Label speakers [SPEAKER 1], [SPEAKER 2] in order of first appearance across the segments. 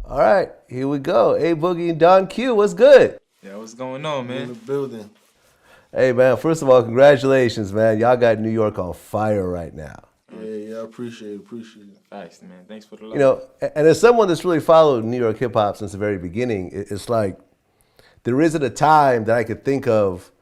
[SPEAKER 1] All right, here we go. A Boogie and Don Q, what's good?
[SPEAKER 2] Yeah, what's going on,
[SPEAKER 3] In the
[SPEAKER 2] man?
[SPEAKER 3] building.
[SPEAKER 1] Hey, man, first of all, congratulations, man. Y'all got New York on fire right now.
[SPEAKER 3] Yeah, I appreciate it.
[SPEAKER 2] Thanks, man. Thanks for the love.
[SPEAKER 1] You know, and as someone that's really followed New York hip hop since the very beginning, it's like there isn't a time that I could think of,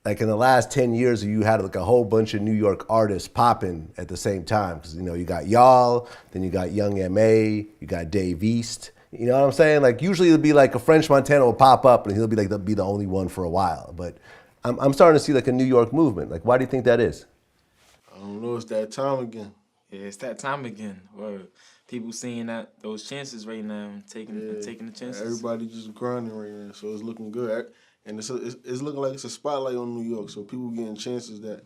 [SPEAKER 1] like in the last 10 years, you had like a whole bunch of New York artists popping at the same time. Because, you know, you got y'all, then you got Young M.A., you got Dave East. You know what I'm saying? Like usually it'll be like a French Montana will pop up and he'll be like the only one for a while. But I'm starting to see like a New York movement. Like, why do you think that is?
[SPEAKER 3] I don't know. It's that time again.
[SPEAKER 2] Yeah, it's that time again. Where people seeing those chances right now, and taking the chances.
[SPEAKER 3] Everybody just grinding right now, so it's looking good. And it's looking like it's a spotlight on New York, so people getting chances that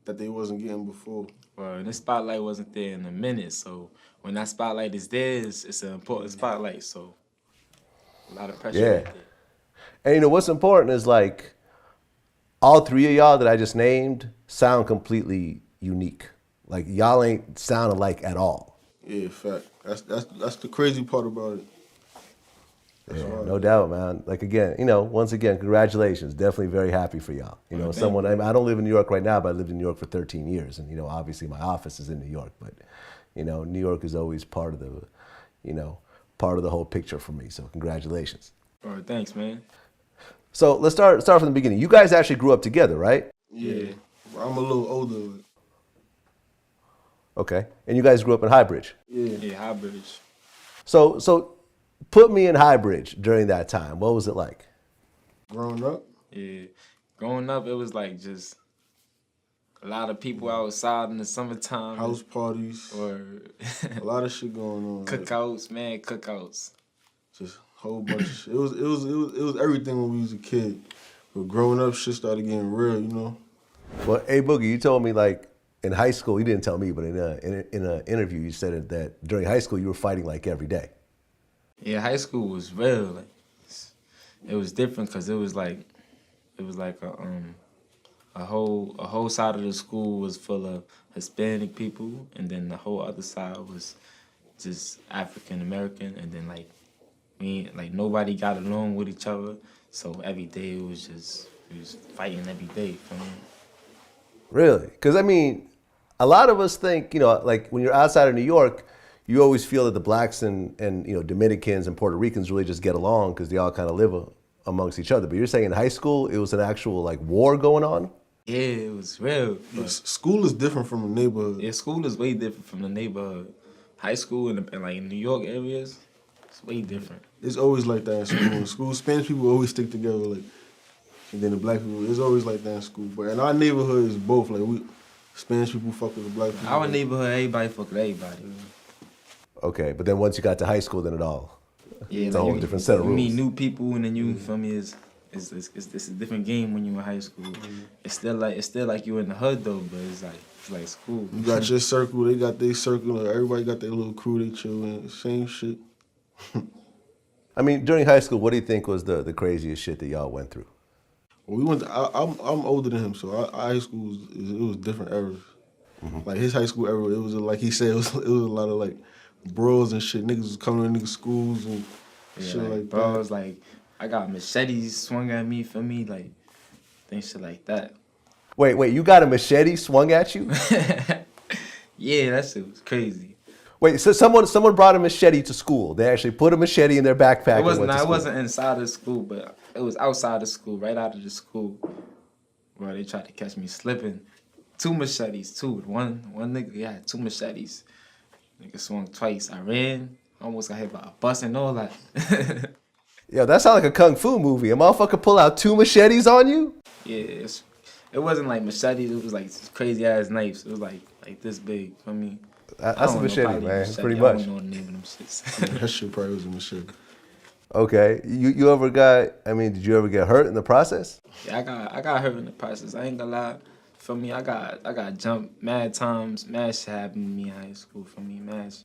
[SPEAKER 3] they wasn't getting before.
[SPEAKER 2] Well, this spotlight wasn't there in a minute, so when that spotlight is there, it's an important spotlight. So a lot of pressure.
[SPEAKER 1] Yeah.
[SPEAKER 2] Right there.
[SPEAKER 1] And you know what's important is like all three of y'all that I just named sound completely unique. Like y'all ain't sound alike at all.
[SPEAKER 3] Yeah, fact. That's the crazy part about it.
[SPEAKER 1] Yeah, no doubt, man. Like again, you know, once again, congratulations. Definitely very happy for y'all. You know, someone I don't live in New York right now, but I lived in New York for 13 years, and you know, obviously my office is in New York, but you know, New York is always part of the, you know, part of the whole picture for me. So congratulations.
[SPEAKER 2] All right, thanks, man.
[SPEAKER 1] So let's start from the beginning. You guys actually grew up together, right?
[SPEAKER 3] Yeah. I'm a little older.
[SPEAKER 1] Okay. And you guys grew up in Highbridge.
[SPEAKER 3] Yeah.
[SPEAKER 2] Yeah, High Bridge.
[SPEAKER 1] So put me in Highbridge during that time. What was it like?
[SPEAKER 3] Growing up.
[SPEAKER 2] Yeah, growing up, it was like just a lot of people outside in the summertime.
[SPEAKER 3] House parties.
[SPEAKER 2] Or
[SPEAKER 3] A lot of shit going on.
[SPEAKER 2] cookouts, man, cookouts.
[SPEAKER 3] Just a whole bunch of shit. It was everything when we was a kid. But growing up, shit started getting real, you know?
[SPEAKER 1] Well, hey, Boogie, you told me like in high school, you didn't tell me, but in an interview, you said that during high school, you were fighting like every day.
[SPEAKER 2] Yeah, high school was real. Like, it was different because it was like a whole side of the school was full of Hispanic people, and then the whole other side was just African American, and then like nobody got along with each other. So every day we was fighting every day. For me.
[SPEAKER 1] Really? Because I mean, a lot of us think, you know, like when you're outside of New York, you always feel that the blacks and you know Dominicans and Puerto Ricans really just get along because they all kind of live amongst each other. But you're saying in high school it was an actual like war going on?
[SPEAKER 2] Yeah, it was real.
[SPEAKER 3] School is different from the neighborhood.
[SPEAKER 2] Yeah, school is way different from the neighborhood. High school in like New York areas, it's way different.
[SPEAKER 3] It's always like that in school. In school, Spanish people always stick together, like, and then the black people. It's always like that in school. But in our neighborhood, it's both. Like Spanish people fuck with the black people.
[SPEAKER 2] Our neighborhood, everybody fuck with everybody.
[SPEAKER 1] Okay, but then once you got to high school, then it's a whole different set of rules.
[SPEAKER 2] You meet new people, and then you feel me it's a different game when you in high school. It's still like you in the hood though, but it's like school.
[SPEAKER 3] You got your circle, they got their circle. Like, everybody got their little crew they chill in. Same shit.
[SPEAKER 1] I mean, during high school, what do you think was the craziest shit that y'all went through?
[SPEAKER 3] Well, we went. I'm older than him, so our high school was different eras. Mm-hmm. Like his high school era, it was like he said, it was a lot of like bros and shit. Niggas was coming to niggas' schools and shit like
[SPEAKER 2] bro,
[SPEAKER 3] that.
[SPEAKER 2] was like I got machetes swung at me for me, like things shit like that.
[SPEAKER 1] Wait, you got a machete swung at you?
[SPEAKER 2] Yeah, that shit was crazy.
[SPEAKER 1] Wait, so someone brought a machete to school. They actually put a machete in their backpack.
[SPEAKER 2] It wasn't inside of school, but it was outside of school, right out of the school. Bro, they tried to catch me slipping. 2 machetes, one nigga, yeah, 2 machetes. Nigga swung twice. I ran, almost got hit by a bus and all that.
[SPEAKER 1] Yo, that sounds like a kung fu movie. A motherfucker pull out 2 machetes on you?
[SPEAKER 2] Yeah, it wasn't like machetes. It was like crazy ass knives. It was like this big for me.
[SPEAKER 1] That's a machete, man. Pretty
[SPEAKER 2] I
[SPEAKER 1] much.
[SPEAKER 2] don't know the name of them shits.
[SPEAKER 3] That shit probably was a machete.
[SPEAKER 1] Okay, you ever got? I mean, did you ever get hurt in the process?
[SPEAKER 2] Yeah, I got hurt in the process. I ain't gonna lie. For me, I got jumped mad times. Mad shit happened to me in high school. For me, mad.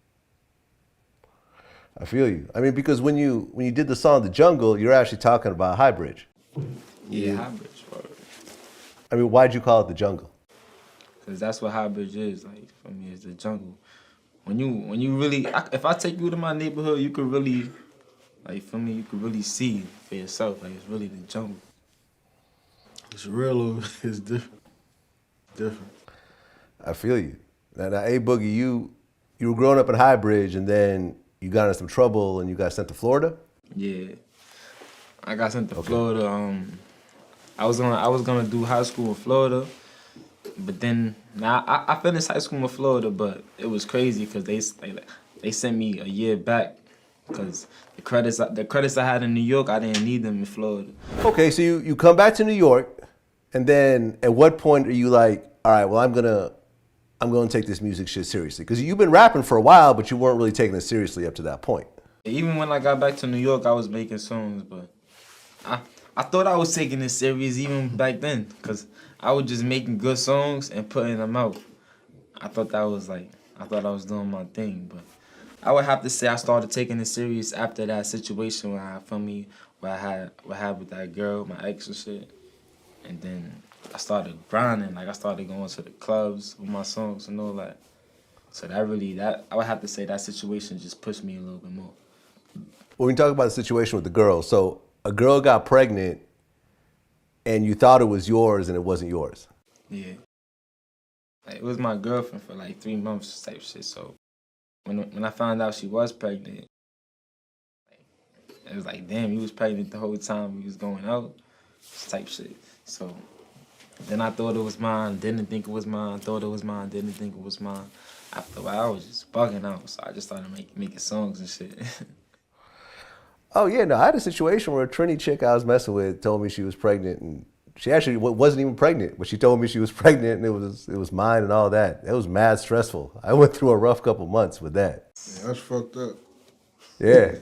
[SPEAKER 1] I feel you. I mean, because when you did the song "The Jungle," you're actually talking about Highbridge.
[SPEAKER 2] Yeah, Highbridge.
[SPEAKER 1] I mean, why'd you call it the jungle?
[SPEAKER 2] Cause that's what Highbridge is. Like for me, it's the jungle. when you really, if I take you to my neighborhood, you could really, like, feel me, you could really see for yourself. Like, it's really the jungle.
[SPEAKER 3] It's real. It's different. Different.
[SPEAKER 1] I feel you. Now, A Boogie, you were growing up in High Bridge, and then you got into some trouble, and you got sent to Florida.
[SPEAKER 2] Yeah, I got sent to Florida. I was gonna do high school in Florida, but then now I finished high school in Florida, but it was crazy because they sent me a year back because the credits I had in New York, I didn't need them in Florida.
[SPEAKER 1] Okay, so you come back to New York, and then at what point are you like, all right, well, I'm gonna take this music shit seriously? Because you've been rapping for a while, but you weren't really taking it seriously up to that point.
[SPEAKER 2] Even when I got back to New York, I was making songs, but I thought I was taking it serious even back then, because I was just making good songs and putting them out. I thought I was doing my thing, but I would have to say I started taking it serious after that situation where I had with that girl, my ex and shit. And then I started grinding, like I started going to the clubs with my songs and all that. So I would have to say that situation just pushed me a little bit more.
[SPEAKER 1] Well, we can talk about the situation with the girl. So a girl got pregnant, and you thought it was yours, and it wasn't yours.
[SPEAKER 2] Yeah. Like, it was my girlfriend for like 3 months type shit. So when I found out she was pregnant, it was like, damn, you was pregnant the whole time we was going out, type shit. So then I thought it was mine, didn't think it was mine, thought it was mine, didn't think it was mine. After a while, I was just bugging out, so I just started making songs and shit.
[SPEAKER 1] Oh yeah, no, I had a situation where a Trini chick I was messing with told me she was pregnant, and she actually wasn't even pregnant, but she told me she was pregnant, and it was mine and all that. It was mad stressful. I went through a rough couple months with that.
[SPEAKER 3] Yeah, that's fucked up.
[SPEAKER 1] Yeah,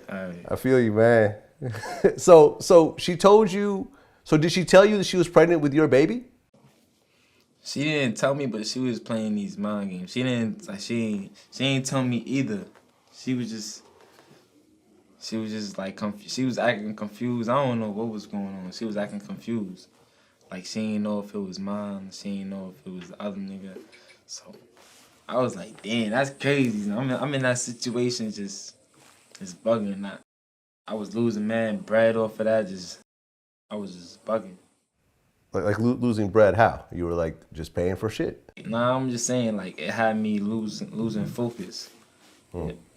[SPEAKER 1] I feel you, man. So she told you. So did she tell you that she was pregnant with your baby?
[SPEAKER 2] She didn't tell me, but she was playing these mind games. She ain't tell me either. She was just like she was acting confused. I don't know what was going on. She was acting confused. Like she didn't know if it was mine. She didn't know if it was the other nigga. So I was like, damn, that's crazy. I'm in that situation just bugging. I was losing mad bread off of that. I was just bugging.
[SPEAKER 1] Like losing bread? How? You were like just paying for shit?
[SPEAKER 2] Nah, I'm just saying like it had me losing focus.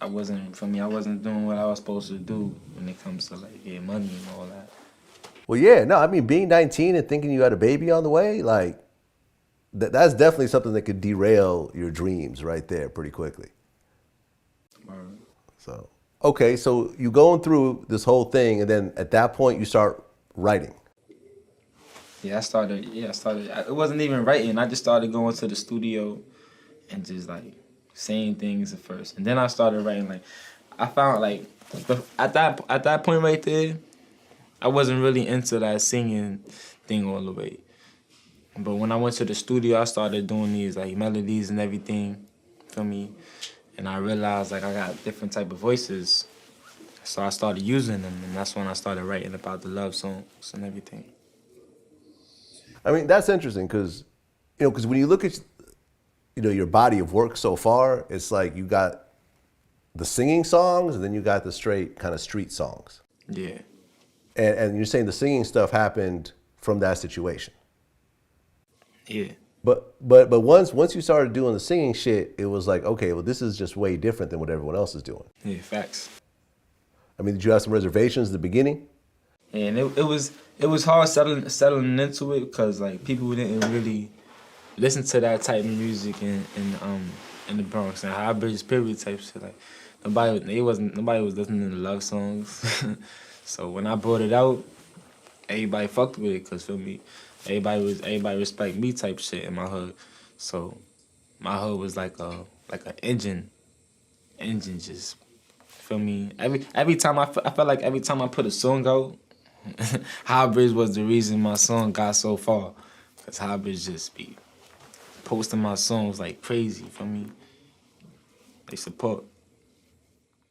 [SPEAKER 2] I wasn't doing what I was supposed to do when it comes to like money and all that.
[SPEAKER 1] Well, yeah, no, I mean being 19 and thinking you had a baby on the way, like that's definitely something that could derail your dreams right there pretty quickly.
[SPEAKER 2] Word.
[SPEAKER 1] So okay, so you going through this whole thing, and then at that point you start writing.
[SPEAKER 2] I started. It wasn't even writing. I just started going to the studio and just like saying things at first, and then I started writing. Like I found like at that point right there, I wasn't really into that singing thing all the way. But when I went to the studio, I started doing these like melodies and everything for me, and I realized like I got different type of voices, so I started using them, and that's when I started writing about the love songs and everything.
[SPEAKER 1] I mean, that's interesting because when you look at your body of work so far, it's like you got the singing songs and then you got the straight kind of street songs.
[SPEAKER 2] Yeah.
[SPEAKER 1] And you're saying the singing stuff happened from that situation.
[SPEAKER 2] Yeah.
[SPEAKER 1] But once you started doing the singing shit, it was like, okay, well, this is just way different than what everyone else is doing.
[SPEAKER 2] Yeah, facts.
[SPEAKER 1] I mean, did you have some reservations at the beginning?
[SPEAKER 2] And it was hard settling into it because like people didn't really listen to that type of music in the Bronx and High Bridge period type shit. Like nobody was listening to love songs. So when I brought it out, everybody fucked with it because feel me, everybody respect me type shit in my hood. So my hood was like an engine just feel me. Every time I felt like every time I put a song out. High Bridge was the reason my song got so far, cause High Bridge just be posting my songs like crazy for me. They support.